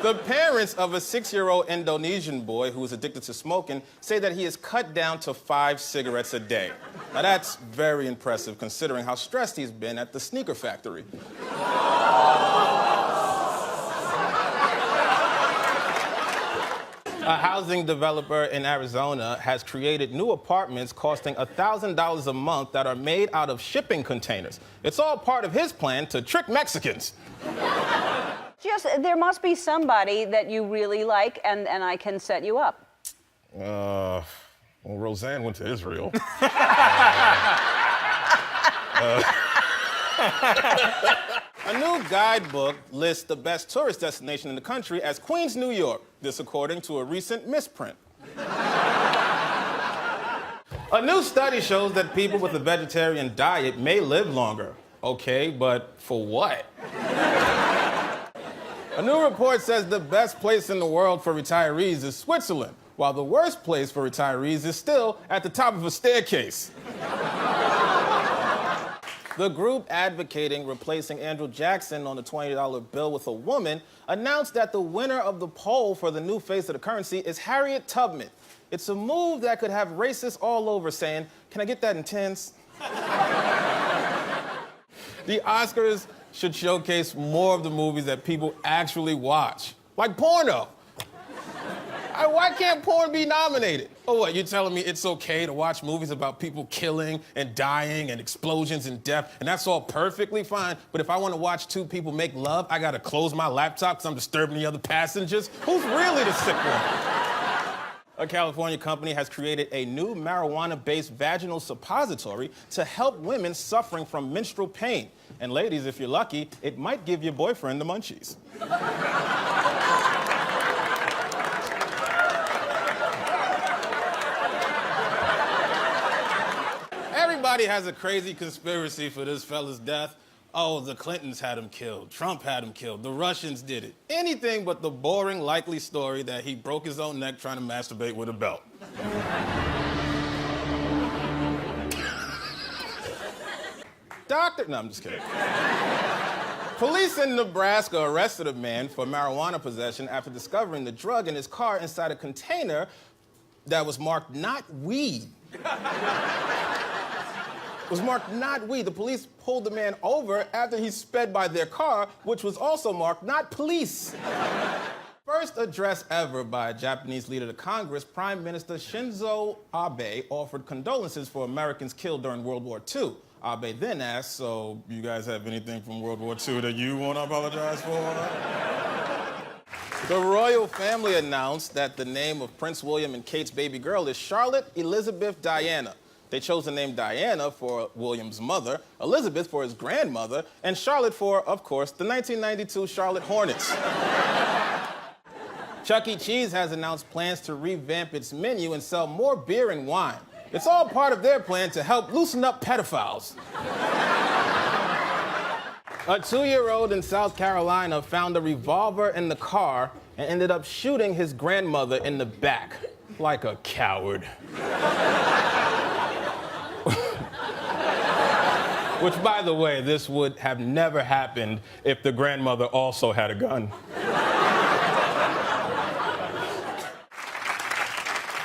The parents of a 6-year-old Indonesian boy who is addicted to smoking say that he has cut down to 5 cigarettes a day. Now that's very impressive considering how stressed he's been at the sneaker factory. A housing developer in Arizona has created new apartments costing $1,000 a month that are made out of shipping containers. It's all part of his plan to trick Mexicans. Just, there must be somebody that you really like, and I can set you up. Well, Roseanne went to Israel. A new guidebook lists the best tourist destination in the country as Queens, New York. This according to a recent misprint. A new study shows that people with a vegetarian diet may live longer. Okay, but for what? A new report says the best place in the world for retirees is Switzerland, while the worst place for retirees is still at the top of a staircase. The group advocating replacing Andrew Jackson on the $20 bill with a woman announced that the winner of the poll for the new face of the currency is Harriet Tubman. It's a move that could have racists all over saying, "Can I get that in tens?" The Oscars should showcase more of the movies that people actually watch, like porno. Why can't porn be nominated? Oh, what, you're telling me it's okay to watch movies about people killing and dying and explosions and death, and that's all perfectly fine, but if I want to watch two people make love, I gotta close my laptop because I'm disturbing the other passengers? Who's really the sick one? A California company has created a new marijuana-based vaginal suppository to help women suffering from menstrual pain. And ladies, if you're lucky, it might give your boyfriend the munchies. Everybody has a crazy conspiracy for this fella's death. Oh, the Clintons had him killed. Trump had him killed. The Russians did it. Anything but the boring, likely story that he broke his own neck trying to masturbate with a belt. No, I'm just kidding. Police in Nebraska arrested a man for marijuana possession after discovering the drug in his car inside a container that was marked not weed. It was marked not weed. The police pulled the man over after he sped by their car, which was also marked not police. First address ever by a Japanese leader to Congress, Prime Minister Shinzo Abe offered condolences for Americans killed during World War II. Abe then asked, "So you guys have anything from World War II that you want to apologize for?" The royal family announced that the name of Prince William and Kate's baby girl is Charlotte Elizabeth Diana. They chose the name Diana for William's mother, Elizabeth for his grandmother, and Charlotte for, of course, the 1992 Charlotte Hornets. Chuck E. Cheese has announced plans to revamp its menu and sell more beer and wine. It's all part of their plan to help loosen up pedophiles. A 2-year-old in South Carolina found a revolver in the car and ended up shooting his grandmother in the back, like a coward. Which, by the way, this would have never happened if the grandmother also had a gun.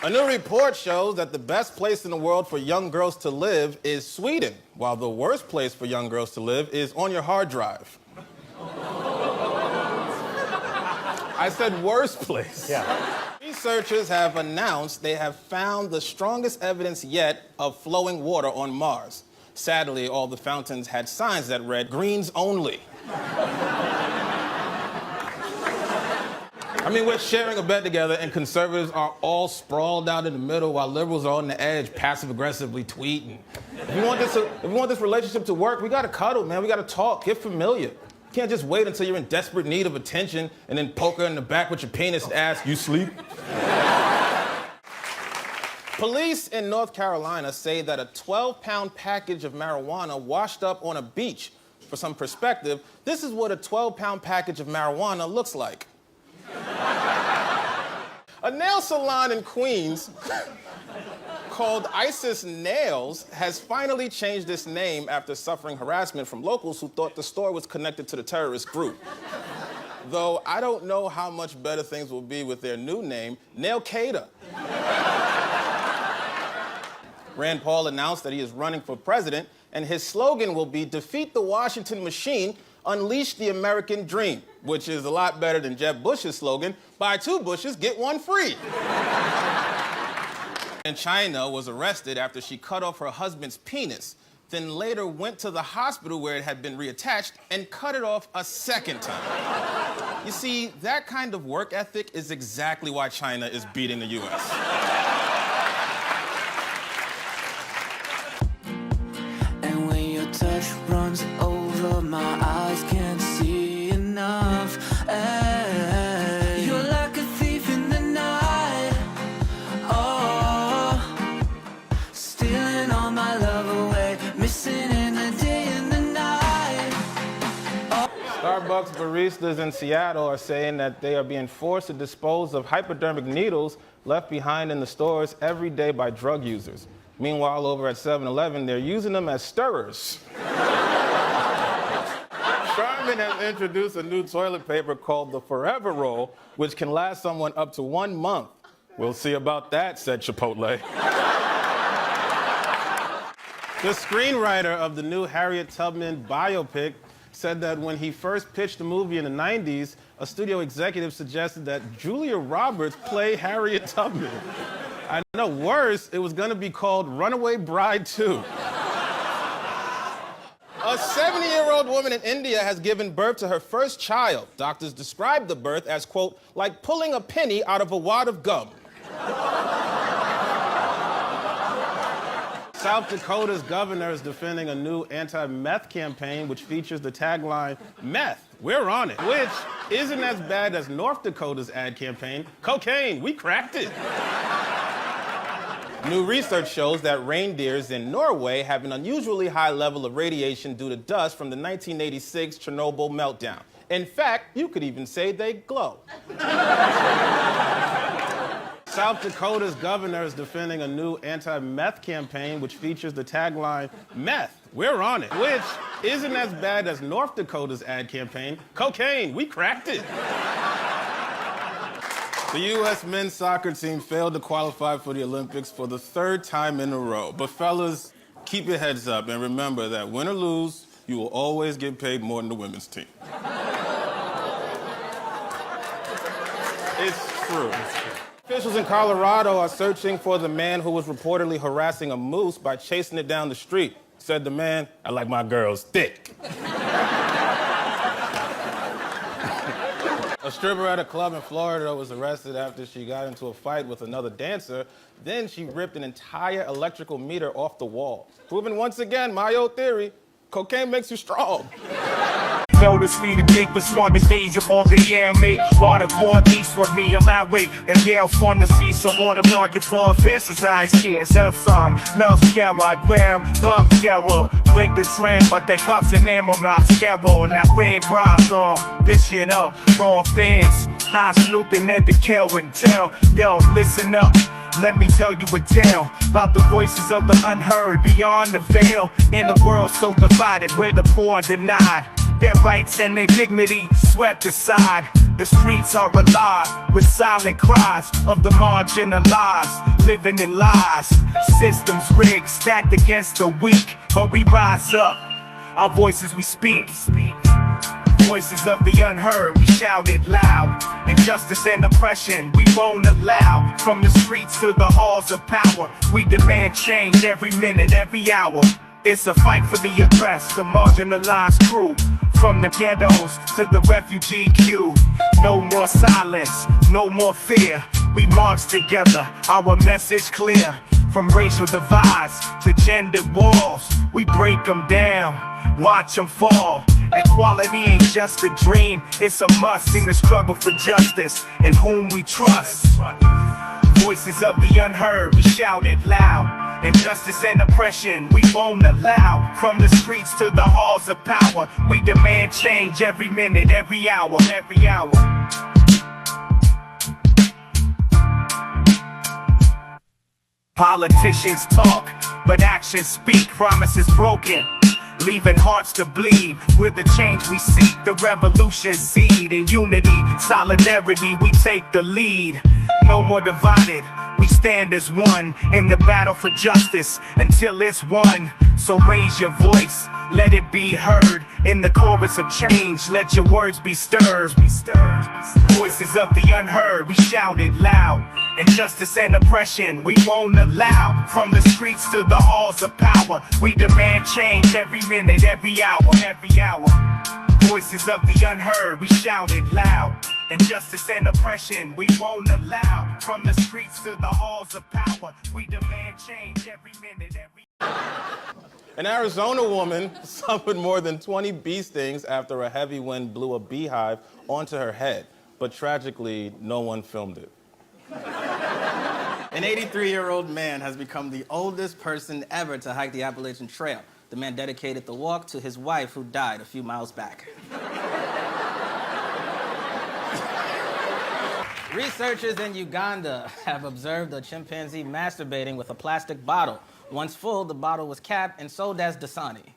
A new report shows that the best place in the world for young girls to live is Sweden, while the worst place for young girls to live is on your hard drive. I said worst place. Yeah. Researchers have announced they have found the strongest evidence yet of flowing water on Mars. Sadly, all the fountains had signs that read, "Greens only." I mean, we're sharing a bed together and conservatives are all sprawled out in the middle while liberals are on the edge, passive-aggressively tweeting. If you want this relationship to work, we gotta cuddle, man. We gotta talk, get familiar. You can't just wait until you're in desperate need of attention and then poke her in the back with your penis and ask, "You sleep?" Police in North Carolina say that a 12-pound package of marijuana washed up on a beach. For some perspective, this is what a 12-pound package of marijuana looks like. A nail salon in Queens called Isis Nails has finally changed its name after suffering harassment from locals who thought the store was connected to the terrorist group. Though I don't know how much better things will be with their new name, Nail-Qaeda. Rand Paul announced that he is running for president, and his slogan will be "Defeat the Washington Machine, Unleash the American Dream," which is a lot better than Jeb Bush's slogan, "Buy 2 Bushes, get 1 free." And China was arrested after she cut off her husband's penis, then later went to the hospital where it had been reattached and cut it off a second time. You see, that kind of work ethic is exactly why China is beating the US. And when your touch runs over, my eyes can't see enough. Ay, you're like a thief in the night. Oh, stealing all my love away, missing in the day and the night. Oh. Starbucks baristas in Seattle are saying that they are being forced to dispose of hypodermic needles left behind in the stores every day by drug users. Meanwhile, over at 7-Eleven, they're using them as stirrers. Charmin has introduced a new toilet paper called the Forever Roll, which can last someone up to 1 month. We'll see about that, said Chipotle. The screenwriter of the new Harriet Tubman biopic said that when he first pitched the movie in the 90s, a studio executive suggested that Julia Roberts play Harriet Tubman. I know, worse, it was gonna be called Runaway Bride 2. A 70-year-old woman in India has given birth to her first child. Doctors describe the birth as, quote, like pulling a penny out of a wad of gum. South Dakota's governor is defending a new anti-meth campaign which features the tagline, "Meth, we're on it," which isn't as bad as North Dakota's ad campaign, "Cocaine, we cracked it." New research shows that reindeers in Norway have an unusually high level of radiation due to dust from the 1986 Chernobyl meltdown. In fact, you could even say they glow. South Dakota's governor is defending a new anti-meth campaign which features the tagline, "Meth, we're on it," which isn't as bad as North Dakota's ad campaign, "Cocaine, we cracked it." The U.S. men's soccer team failed to qualify for the Olympics for the 3rd time in a row. But fellas, keep your heads up and remember that win or lose, you will always get paid more than the women's team. It's true. Officials in Colorado are searching for the man who was reportedly harassing a moose by chasing it down the street. Said the man, "I like my girls thick." A stripper at a club in Florida was arrested after she got into a fight with another dancer. Then she ripped an entire electrical meter off the wall. Proving once again my old theory, cocaine makes you strong. Notice me the big but smart stage of all the air mate. Water born east for me on my way. And yeah, fun to see some water market for offenses. I can't have some. No scare my gram, thumb scare. Break the trend, but they cups and ammo not scare. Now we bras on this shit up. Wrong things. I snooping at the Kelvin tell. Yo, listen up. Let me tell you a tale about the voices of the unheard beyond the veil. In a world so divided where the poor denied their rights and their dignity swept aside. The streets are alive with silent cries of the marginalized, living in lies. Systems rigged, stacked against the weak, but we rise up. Our voices we speak. Voices of the unheard, we shout it loud. Injustice and oppression, we won't allow. From the streets to the halls of power, we demand change every minute, every hour. It's a fight for the oppressed, the marginalized crew. From the ghettos to the refugee queue. No more silence, no more fear. We march together, our message clear. From racial divides to gender walls, we break them down, watch them fall. Equality ain't just a dream, it's a must in the struggle for justice in whom we trust. Voices of the unheard, we shout it loud. Injustice and oppression, we won't allow. From the streets to the halls of power, we demand change every minute, every hour, every hour. Politicians talk, but actions speak. Promises broken, leaving hearts to bleed. With the change we seek, the revolution seed. In unity, solidarity, we take the lead. No more divided, we stand as one in the battle for justice until it's won. So raise your voice, let it be heard. In the chorus of change, let your words be stirred. Voices of the unheard, we shout it loud. Injustice and oppression, we won't allow. From the streets to the halls of power, we demand change every minute, every hour. Voices of the unheard, we shout it loud. Injustice and oppression, we won't allow. From the streets to the halls of power, we demand change every minute, every An Arizona woman suffered more than 20 bee stings after a heavy wind blew a beehive onto her head. But tragically, no one filmed it. An 83-year-old man has become the oldest person ever to hike the Appalachian Trail. The man dedicated the walk to his wife, who died a few miles back. Researchers in Uganda have observed a chimpanzee masturbating with a plastic bottle. Once full, the bottle was capped and sold as Dasani.